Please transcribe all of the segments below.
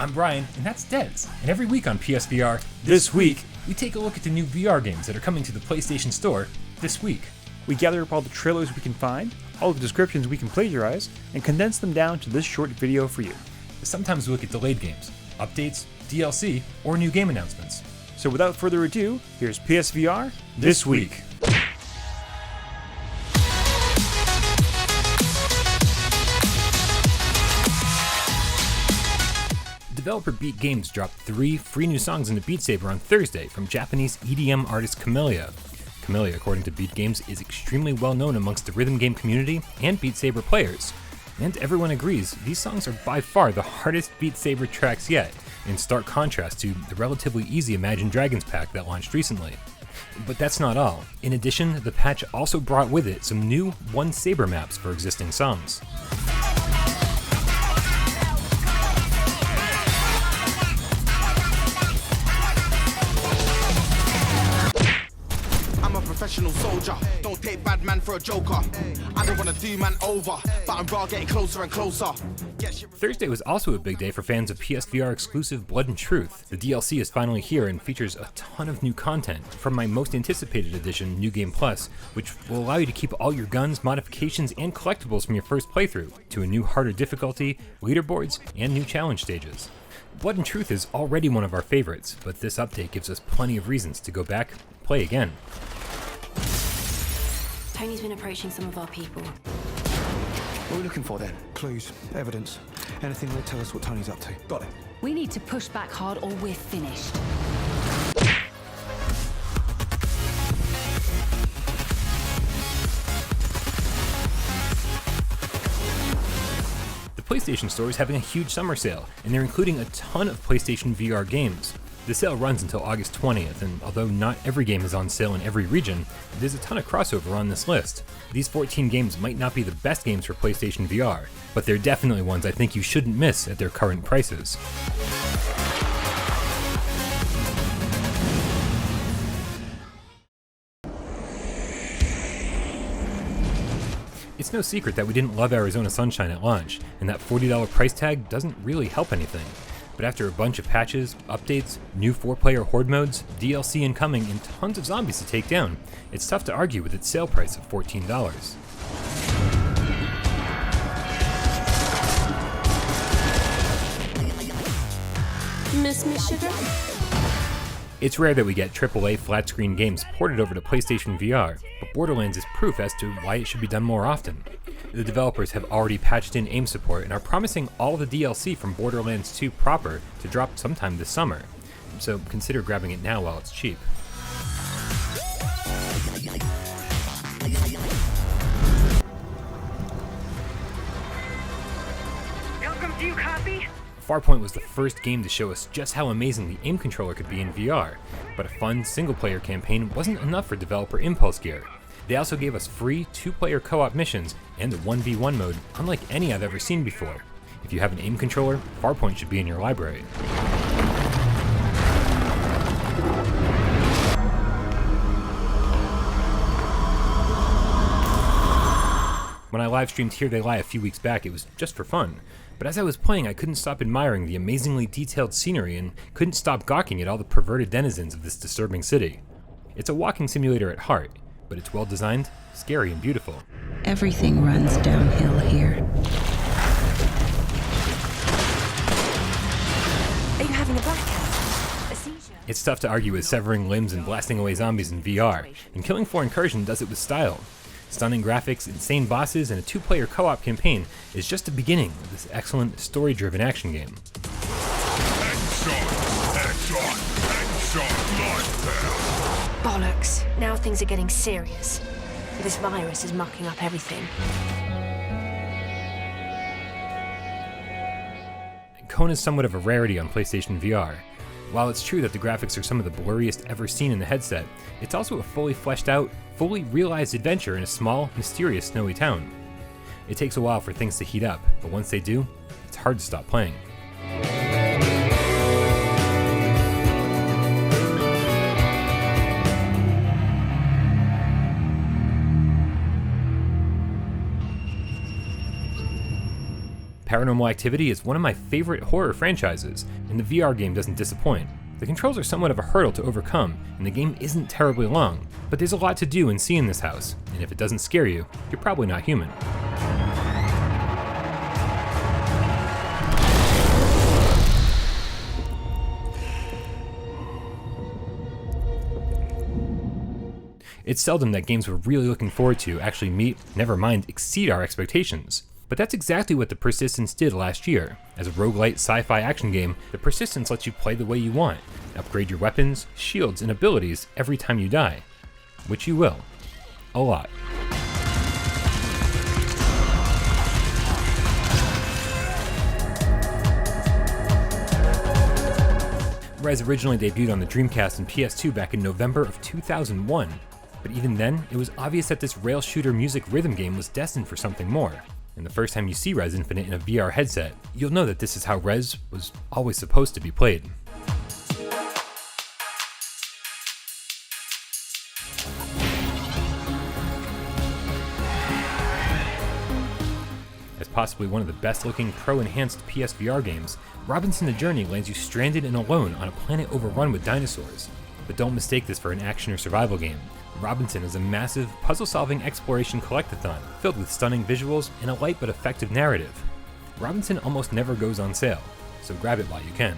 I'm Brian, and that's Dez. And every week on PSVR, this week, we take a look at the new VR games that are coming to the PlayStation Store this week. We gather up all the trailers we can find, all the descriptions we can plagiarize, and condense them down to this short video for you. Sometimes we look at delayed games, updates, DLC, or new game announcements. So without further ado, here's PSVR This week. Developer Beat Games dropped 3 free new songs into Beat Saber on Thursday from Japanese EDM artist Camellia. Camellia, according to Beat Games, is extremely well known amongst the rhythm game community and Beat Saber players. And everyone agrees, these songs are by far the hardest Beat Saber tracks yet, in stark contrast to the relatively easy Imagine Dragons pack that launched recently. But that's not all. In addition, the patch also brought with it some new One Saber maps for existing songs. Professional soldier, don't take bad man for a joker. I don't wanna do man over, but I'm raw getting closer and closer. Thursday was also a big day for fans of PSVR exclusive Blood and Truth. The DLC is finally here and features a ton of new content, from my most anticipated edition, New Game Plus, which will allow you to keep all your guns, modifications, and collectibles from your first playthrough, to a new harder difficulty, leaderboards, and new challenge stages. Blood and Truth is already one of our favorites, but this update gives us plenty of reasons to go back and play again. Tony's been approaching some of our people. What are we looking for then? Clues, evidence, anything that tell us what Tony's up to. Got it. We need to push back hard or we're finished. The PlayStation Store is having a huge summer sale, and they're including a ton of PlayStation VR games. The sale runs until August 20th, and although not every game is on sale in every region, there's a ton of crossover on this list. These 14 games might not be the best games for PlayStation VR, but they're definitely ones I think you shouldn't miss at their current prices. It's no secret that we didn't love Arizona Sunshine at launch, and that $40 price tag doesn't really help anything. But after a bunch of patches, updates, new 4-player horde modes, DLC incoming, and tons of zombies to take down, it's tough to argue with its sale price of $14. Miss me, sugar? It's rare that we get AAA flat-screen games ported over to PlayStation VR, but Borderlands is proof as to why it should be done more often. The developers have already patched in aim support and are promising all the DLC from Borderlands 2 proper to drop sometime this summer, so consider grabbing it now while it's cheap. Welcome, do you copy? Farpoint was the first game to show us just how amazing the aim controller could be in VR, but a fun single-player campaign wasn't enough for developer Impulse Gear. They also gave us free 2-player co-op missions and a 1v1 mode unlike any I've ever seen before. If you have an aim controller, Farpoint should be in your library. When I live-streamed Here They Lie a few weeks back, it was just for fun. But as I was playing, I couldn't stop admiring the amazingly detailed scenery and couldn't stop gawking at all the perverted denizens of this disturbing city. It's a walking simulator at heart, but it's well designed, scary, and beautiful. Everything runs downhill here. Are you having a blackout? A seizure? It's tough to argue with severing limbs and blasting away zombies in VR, and Killing Floor Incursion does it with style. Stunning graphics, insane bosses, and a 2-player co-op campaign is just the beginning of this excellent, story-driven action game. Bollocks. Now things are getting serious. This virus is mucking up everything. Cone is somewhat of a rarity on PlayStation VR. While it's true that the graphics are some of the blurriest ever seen in the headset, it's also a fully fleshed out, fully realized adventure in a small, mysterious snowy town. It takes a while for things to heat up, but once they do, it's hard to stop playing. Paranormal Activity is one of my favorite horror franchises, and the VR game doesn't disappoint. The controls are somewhat of a hurdle to overcome, and the game isn't terribly long, but there's a lot to do and see in this house, and if it doesn't scare you, you're probably not human. It's seldom that games we're really looking forward to actually meet, never mind exceed our expectations. But that's exactly what The Persistence did last year. As a roguelite sci-fi action game, The Persistence lets you play the way you want, upgrade your weapons, shields, and abilities every time you die. Which you will. A lot. Rez originally debuted on the Dreamcast and PS2 back in November of 2001. But even then, it was obvious that this rail shooter music rhythm game was destined for something more. And the first time you see Rez Infinite in a VR headset, you'll know that this is how Rez was always supposed to be played. As possibly one of the best looking pro-enhanced PSVR games, Robinson the Journey lands you stranded and alone on a planet overrun with dinosaurs. But don't mistake this for an action or survival game. Robinson is a massive, puzzle-solving exploration collectathon filled with stunning visuals and a light but effective narrative. Robinson almost never goes on sale, so grab it while you can.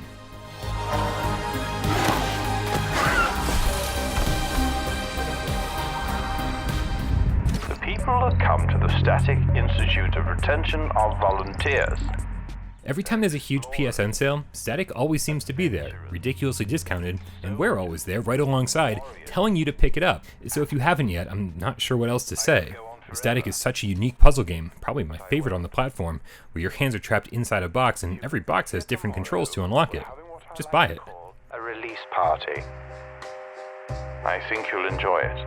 The people have come to the Static Institute of Retention of Volunteers. Every time there's a huge PSN sale, Static always seems to be there, ridiculously discounted, and we're always there right alongside, telling you to pick it up. So if you haven't yet, I'm not sure what else to say. Static is such a unique puzzle game, probably my favorite on the platform, where your hands are trapped inside a box and every box has different controls to unlock it. Just buy it. A release party. I think you'll enjoy it.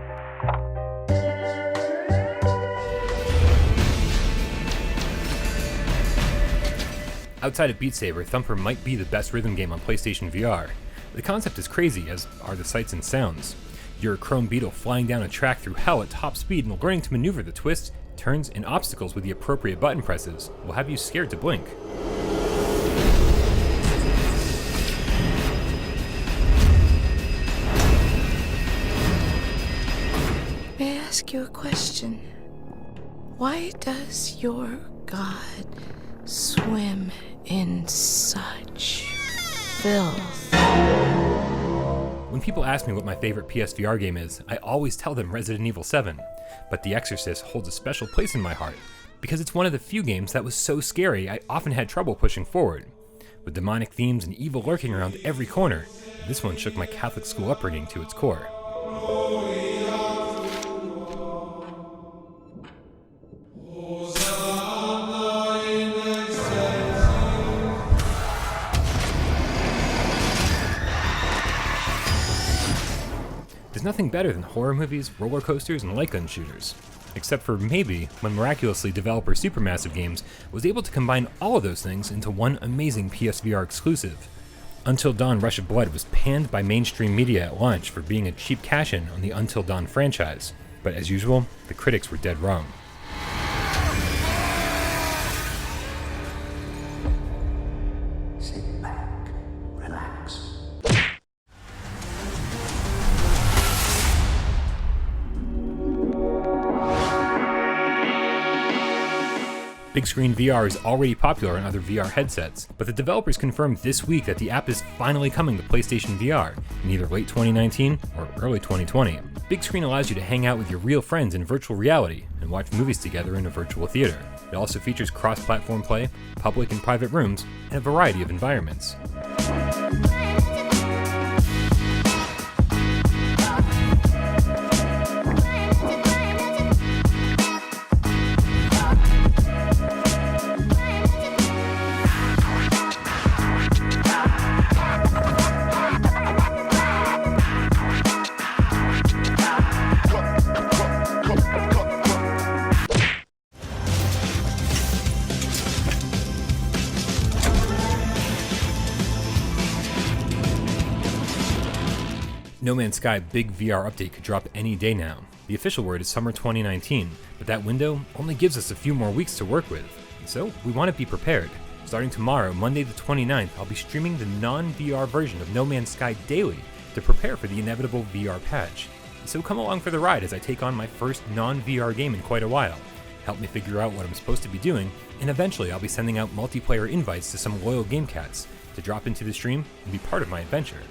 Outside of Beat Saber, Thumper might be the best rhythm game on PlayStation VR. The concept is crazy, as are the sights and sounds. You're a chrome beetle flying down a track through hell at top speed and learning to maneuver the twists, turns, and obstacles with the appropriate button presses will have you scared to blink. May I ask you a question? Why does your god swim in such filth? When people ask me what my favorite PSVR game is, I always tell them Resident Evil 7, but The Exorcist holds a special place in my heart, because it's one of the few games that was so scary I often had trouble pushing forward. With demonic themes and evil lurking around every corner, this one shook my Catholic school upbringing to its core. There's nothing better than horror movies, roller coasters, and light gun shooters. Except for maybe when miraculously developer Supermassive Games was able to combine all of those things into one amazing PSVR exclusive. Until Dawn Rush of Blood was panned by mainstream media at launch for being a cheap cash-in on the Until Dawn franchise, but as usual, the critics were dead wrong. Sit back, relax. Big screen VR is already popular on other VR headsets, but the developers confirmed this week that the app is finally coming to PlayStation VR in either late 2019 or early 2020. Big screen allows you to hang out with your real friends in virtual reality and watch movies together in a virtual theater. It also features cross-platform play, public and private rooms, and a variety of environments. No Man's Sky big VR update could drop any day now. The official word is summer 2019, but that window only gives us a few more weeks to work with. So we want to be prepared. Starting tomorrow, Monday the 29th, I'll be streaming the non-VR version of No Man's Sky daily to prepare for the inevitable VR patch. So come along for the ride as I take on my first non-VR game in quite a while. Help me figure out what I'm supposed to be doing, and eventually I'll be sending out multiplayer invites to some loyal game cats to drop into the stream and be part of my adventure.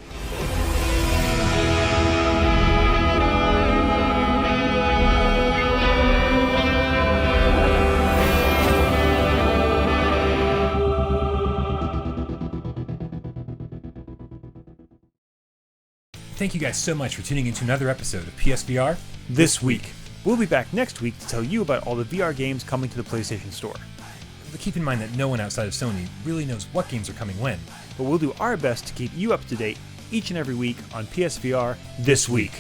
Thank you guys so much for tuning into another episode of PSVR This week. We'll be back next week to tell you about all the VR games coming to the PlayStation Store. But keep in mind that no one outside of Sony really knows what games are coming when. But we'll do our best to keep you up to date each and every week on PSVR This Week.